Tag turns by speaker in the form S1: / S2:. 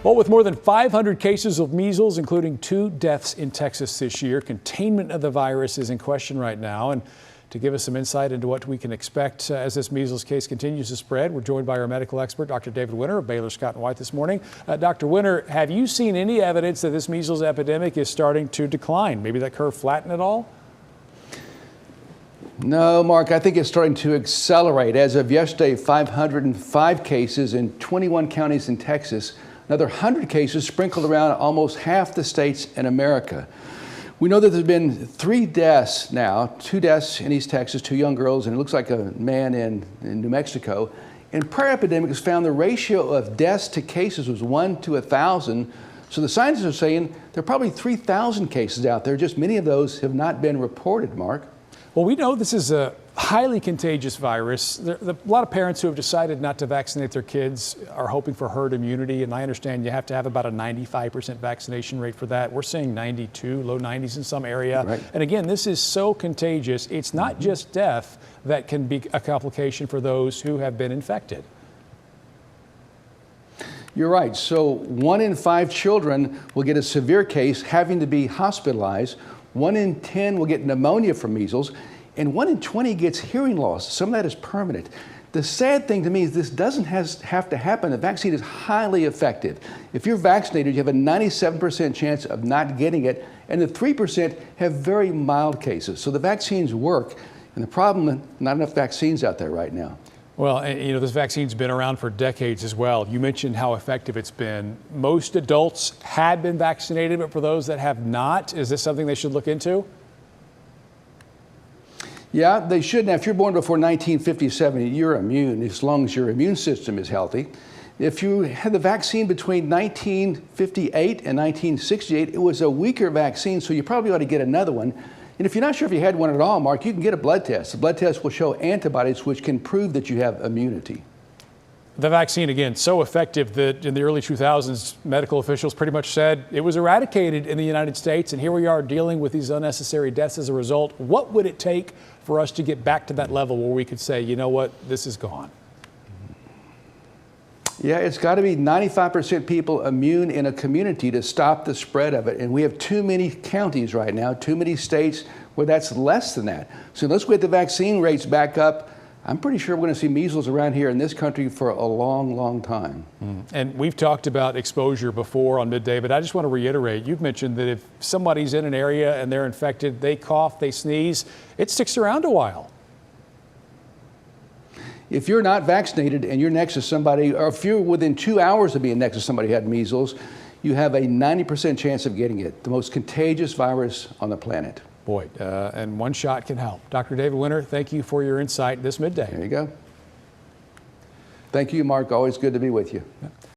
S1: Well, with more than 500 cases of measles, including 2 deaths in Texas this year, containment of the virus is in question right now. And to give us some insight into what we can expect as this measles case continues to spread, we're joined by our medical expert, Dr. David Winter of Baylor Scott & White this morning. Dr. Winter, have you seen any evidence that this measles epidemic is starting to decline? Maybe that curve flatten at all?
S2: No, Mark, I think it's starting to accelerate. As of yesterday, 505 cases in 21 counties in Texas. Another 100 cases sprinkled around almost half the states in America. We know that there's been 3 deaths now, 2 deaths in East Texas, 2 young girls, and it looks like a man in New Mexico. In prior epidemics, found the ratio of deaths to cases was 1 to 1,000. So the scientists are saying there are probably 3,000 cases out there, just many of those have not been reported, Mark.
S1: Well, we know this is a highly contagious virus. A lot of parents who have decided not to vaccinate their kids are hoping for herd immunity, and I understand you have to have about a 95% vaccination rate for that. We're seeing 92, low 90s in some area.
S2: Right.
S1: And again, this is so contagious. It's not just death that can be a complication for those who have been infected.
S2: You're right. So 1 in 5 children will get a severe case having to be hospitalized. 1 in 10 will get pneumonia from measles, and 1 in 20 gets hearing loss. Some of that is permanent. The sad thing to me is this doesn't have to happen. The vaccine is highly effective. If you're vaccinated, you have a 97% chance of not getting it, and the 3% have very mild cases. So the vaccines work, and the problem, not enough vaccines out there right now.
S1: Well, you know, this vaccine's been around for decades as well. You mentioned how effective it's been. Most adults had been vaccinated, but for those that have not, is this something they should look into?
S2: Yeah, they should. Now, if you're born before 1957, you're immune as long as your immune system is healthy. If you had the vaccine between 1958 and 1968, it was a weaker vaccine, so you probably ought to get another one. And if you're not sure if you had one at all, Mark, you can get a blood test. The blood test will show antibodies which can prove that you have immunity.
S1: The vaccine, again, so effective that in the early 2000s, medical officials pretty much said it was eradicated in the United States, and here we are dealing with these unnecessary deaths as a result. What would it take for us to get back to that level where we could say, you know what, this is gone?
S2: Yeah, it's got to be 95% people immune in a community to stop the spread of it. And we have too many counties right now, too many states where that's less than that. So let's get the vaccine rates back up. I'm pretty sure we're going to see measles around here in this country for a long, long time.
S1: And we've talked about exposure before on Midday, but I just want to reiterate, you've mentioned that if somebody's in an area and they're infected, they cough, they sneeze, it sticks around a while.
S2: If you're not vaccinated and you're next to somebody, or if you're within 2 hours of being next to somebody who had measles, you have a 90% chance of getting it, the most contagious virus on the planet.
S1: Boy, and one shot can help. Dr. David Winter, thank you for your insight this midday.
S2: There you go. Thank you, Mark. Always good to be with you.